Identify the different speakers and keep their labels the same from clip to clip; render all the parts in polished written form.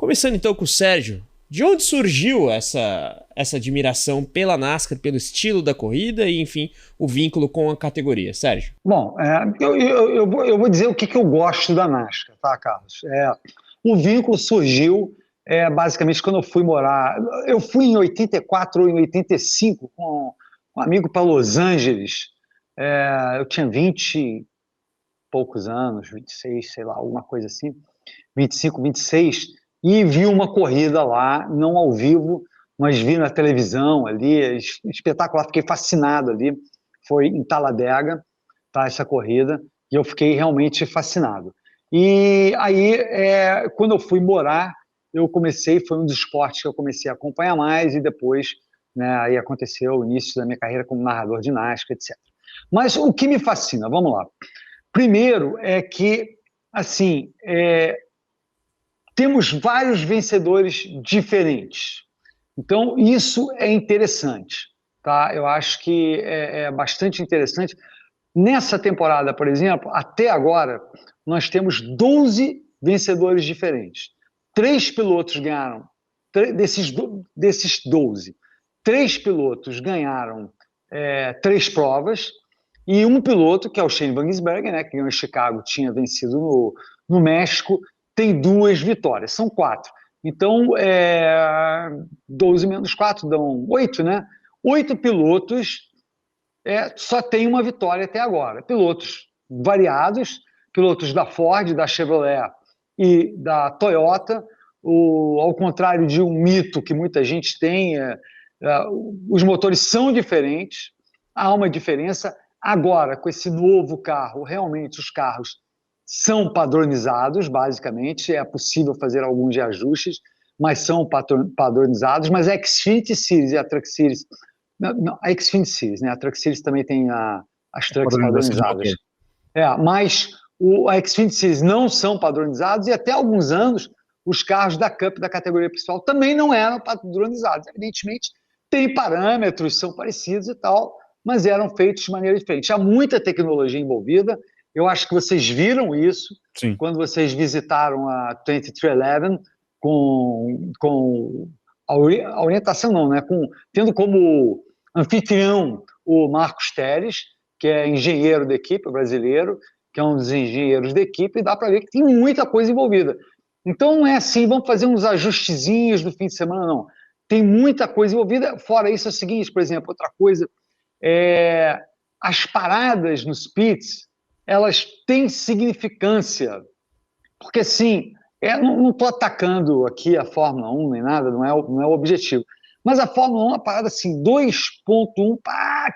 Speaker 1: Começando então com o Sérgio, de onde surgiu essa admiração pela NASCAR, pelo estilo da corrida e, enfim, o vínculo com a categoria? Sérgio.
Speaker 2: Bom, eu vou dizer o que eu gosto da NASCAR, tá, Carlos? O vínculo surgiu basicamente quando eu fui morar. Eu fui em 84 ou em 85 com um amigo para Los Angeles. Eu tinha 20 e poucos anos, 26, sei lá, alguma coisa assim, 25, 26, e vi uma corrida lá, não ao vivo, mas vi na televisão ali, espetacular, fiquei fascinado ali. Foi em Talladega, tá, essa corrida, e eu fiquei realmente fascinado. E aí, quando eu fui morar, foi um dos esportes que eu comecei a acompanhar mais, e depois, né, aí aconteceu o início da minha carreira como narrador de NASCAR, etc. Mas o que me fascina, vamos lá. Primeiro é que, assim, temos vários vencedores diferentes. Então, isso é interessante, tá? Eu acho que é bastante interessante. Nessa temporada, por exemplo, até agora, nós temos 12 vencedores diferentes. 3 pilotos ganharam, desses 12, 3 pilotos ganharam 3 provas, e um piloto, que é o Shane Van Gisbergen, né, que ganhou em Chicago, tinha vencido no México, tem 2 vitórias, são 4. Então, 12 menos 4 dão 8, né? 8 pilotos só tem uma vitória até agora. Pilotos variados, pilotos da Ford, da Chevrolet e da Toyota. Ao contrário de um mito que muita gente tem, os motores são diferentes, há uma diferença. Agora, com esse novo carro, realmente os carros são padronizados, basicamente. É possível fazer alguns ajustes, mas são padronizados. Mas a Xfinity Series e a Truck Series... Não, a Xfinity Series, né? A Truck Series também tem as trucks padronizadas. Mas a Xfinity Series não são padronizados, e até alguns anos os carros da Cup, da categoria principal, também não eram padronizados. Evidentemente, tem parâmetros, são parecidos e tal, mas eram feitos de maneira diferente. Há muita tecnologia envolvida. Eu acho que vocês viram isso. Sim. Quando vocês visitaram a 2311 com a orientação, não, né? Tendo como anfitrião o Marcos Teres, que é engenheiro da equipe, brasileiro, que é um dos engenheiros da equipe, e dá para ver que tem muita coisa envolvida. Então não é assim, vamos fazer uns ajustezinhos no fim de semana, não. Tem muita coisa envolvida. Fora isso, é o seguinte, por exemplo, outra coisa, as paradas nos pits, elas têm significância, porque assim, não estou atacando aqui a Fórmula 1 nem nada, não é o objetivo, mas a Fórmula 1 é uma parada assim, 2.1,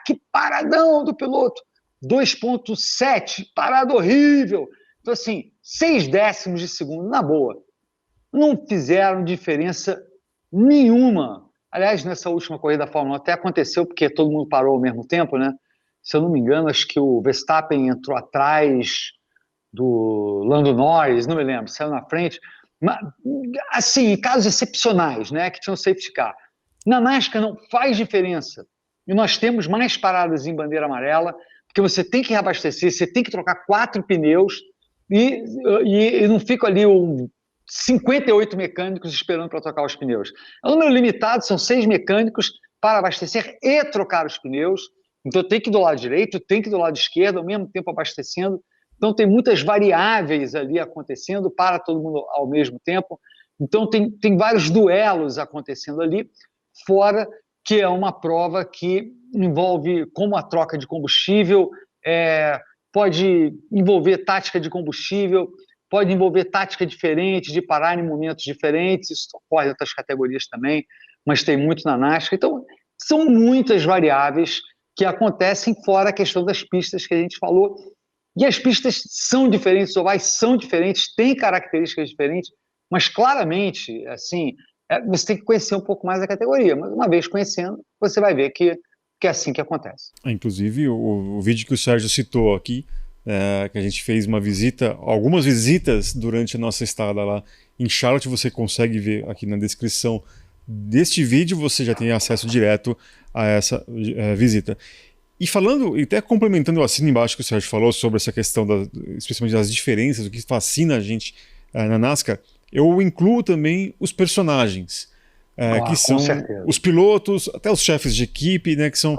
Speaker 2: que paradão do piloto, 2.7, parada horrível. Então assim, 6 décimos de segundo, na boa, não fizeram diferença nenhuma. Aliás, nessa última corrida da Fórmula 1 até aconteceu, porque todo mundo parou ao mesmo tempo, né? Se eu não me engano, acho que o Verstappen entrou atrás do Lando Norris, não me lembro, saiu na frente. Mas, assim, em casos excepcionais, né, que tinham safety car. Na NASCAR não faz diferença. E nós temos mais paradas em bandeira amarela, porque você tem que reabastecer, você tem que trocar 4 pneus e não fica ali 58 mecânicos esperando para trocar os pneus. É um número limitado, são 6 mecânicos para abastecer e trocar os pneus. Então tem que ir do lado direito, tem que ir do lado esquerdo, ao mesmo tempo abastecendo. Então tem muitas variáveis ali acontecendo para todo mundo ao mesmo tempo. Então tem vários duelos acontecendo ali, fora que é uma prova que envolve como a troca de combustível, pode envolver tática de combustível, pode envolver tática diferente, de parar em momentos diferentes. Isso ocorre em outras categorias também, mas tem muito na NASCAR. Então são muitas variáveis que acontecem, fora a questão das pistas que a gente falou. E as pistas são diferentes, os ovais são diferentes, têm características diferentes, mas claramente, assim, você tem que conhecer um pouco mais a categoria. Mas uma vez conhecendo, você vai ver que é assim que acontece.
Speaker 3: Inclusive, o vídeo que o Sérgio citou aqui, que a gente fez algumas visitas durante a nossa estada lá em Charlotte, você consegue ver aqui na descrição deste vídeo, você já tem acesso direto a essa visita. E falando, e até complementando o assino embaixo que o Sérgio falou sobre essa questão, especialmente das diferenças, o que fascina a gente na NASCAR, eu incluo também os personagens, que são os pilotos, até os chefes de equipe, né, que são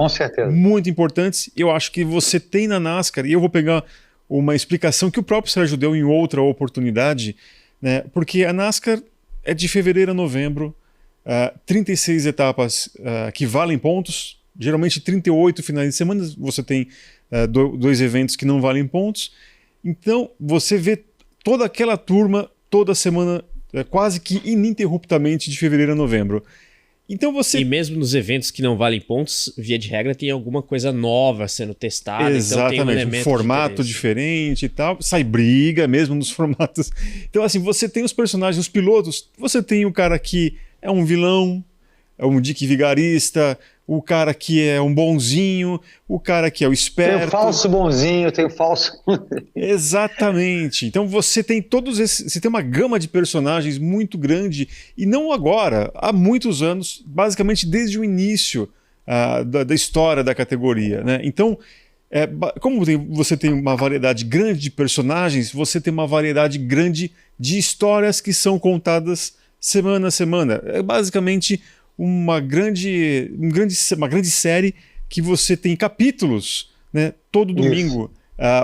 Speaker 3: muito importantes. Eu acho que você tem na NASCAR, e eu vou pegar uma explicação que o próprio Sérgio deu em outra oportunidade, né, porque a NASCAR é de fevereiro a novembro, 36 etapas que valem pontos, geralmente 38 finais de semana, você tem dois eventos que não valem pontos. Então você vê toda aquela turma toda semana, quase que ininterruptamente, de fevereiro a novembro. Então você...
Speaker 1: E mesmo nos eventos que não valem pontos, via de regra, tem alguma coisa nova sendo testada.
Speaker 3: Exatamente,
Speaker 1: então tem um
Speaker 3: formato diferente e tal. Sai briga mesmo nos formatos. Então assim, você tem os personagens, os pilotos, você tem o cara que é um vilão, é um Dick Vigarista, o cara que é um bonzinho, o cara que é o esperto.
Speaker 2: Tem o falso bonzinho, tem o falso...
Speaker 3: Exatamente. Então você tem todos esses... Você tem uma gama de personagens muito grande, e não agora, há muitos anos, basicamente desde o início da história da categoria, né? Então, como você tem uma variedade grande de personagens, você tem uma variedade grande de histórias que são contadas semana a semana. É basicamente uma grande série que você tem capítulos, né, todo domingo,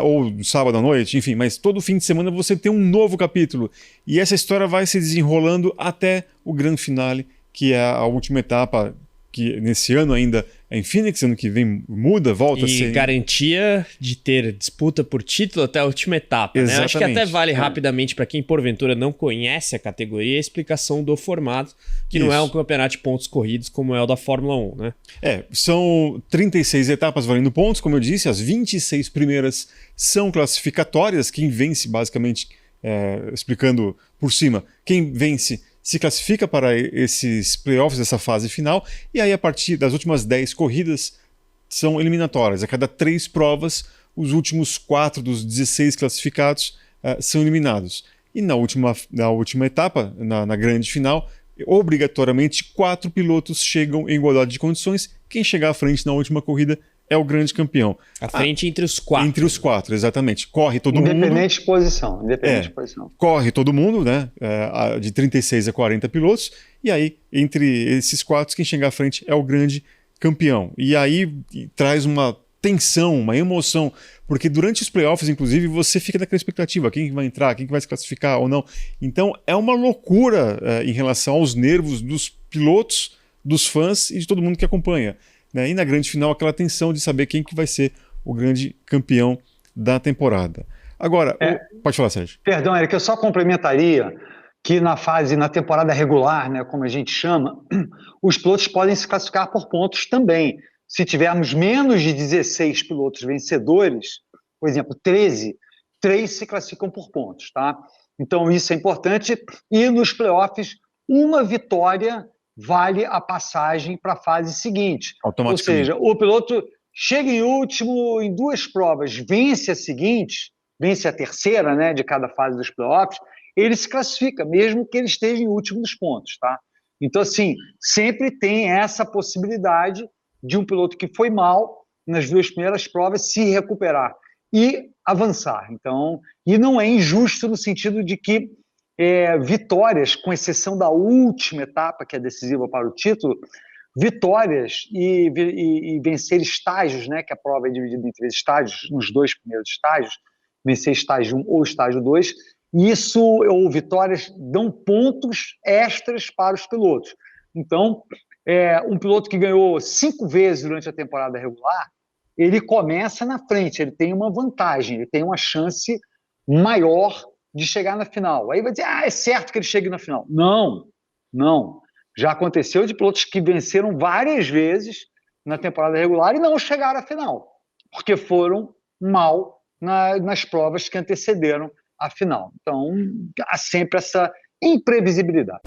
Speaker 3: ou sábado à noite, enfim, mas todo fim de semana você tem um novo capítulo. E essa história vai se desenrolando até o grande finale, que é a última etapa, que nesse ano ainda é em Phoenix, ano que vem muda, volta a ser...
Speaker 1: E garantia de ter disputa por título até a última etapa, né? Acho que até vale rapidamente, para quem porventura não conhece a categoria, a explicação do formato, que não é um campeonato de pontos corridos como é o da Fórmula 1, né?
Speaker 3: São 36 etapas valendo pontos, como eu disse, as 26 primeiras são classificatórias, quem vence basicamente, explicando por cima, quem vence se classifica para esses playoffs, essa fase final, e aí a partir das últimas 10 corridas são eliminatórias. A cada 3 provas, os últimos 4 dos 16 classificados são eliminados. E na última etapa, na grande final, obrigatoriamente 4 pilotos chegam em igualdade de condições. Quem chegar à frente na última corrida é o grande campeão.
Speaker 1: À frente entre os 4.
Speaker 3: Entre os 4, exatamente. Corre todo mundo.
Speaker 2: Independente de posição.
Speaker 3: Corre todo mundo, né? De 36 a 40 pilotos. E aí, entre esses 4, quem chegar à frente é o grande campeão. E aí traz uma tensão, uma emoção, porque durante os playoffs, inclusive, você fica naquela expectativa, quem vai entrar, quem vai se classificar ou não. Então é uma loucura em relação aos nervos dos pilotos, dos fãs e de todo mundo que acompanha, né? E na grande final, aquela tensão de saber quem que vai ser o grande campeão da temporada. Agora, pode falar, Sérgio.
Speaker 2: Perdão, Eric, eu só complementaria que na temporada regular, né, como a gente chama, os pilotos podem se classificar por pontos também. Se tivermos menos de 16 pilotos vencedores, por exemplo, 13, 3 se classificam por pontos, tá? Então isso é importante. E nos playoffs, uma vitória vale a passagem para a fase seguinte. Ou seja, o piloto chega em último em 2 provas, vence a seguinte, vence a terceira, né, de cada fase dos playoffs, ele se classifica, mesmo que ele esteja em último dos pontos, tá? Então, assim, sempre tem essa possibilidade de um piloto que foi mal nas 2 primeiras provas se recuperar e avançar. Então, e não é injusto no sentido de que vitórias, com exceção da última etapa, que é decisiva para o título, vitórias e vencer estágios, né, que a prova é dividida em 3 estágios, nos 2 primeiros estágios, vencer estágio 1 ou estágio 2, ou vitórias dão pontos extras para os pilotos. Então, um piloto que ganhou 5 vezes durante a temporada regular, ele começa na frente, ele tem uma vantagem, ele tem uma chance maior de chegar na final. Aí vai dizer, é certo que ele chegue na final. Não, não. Já aconteceu de pilotos que venceram várias vezes na temporada regular e não chegaram à final, porque foram mal nas provas que antecederam a final. Então, há sempre essa imprevisibilidade.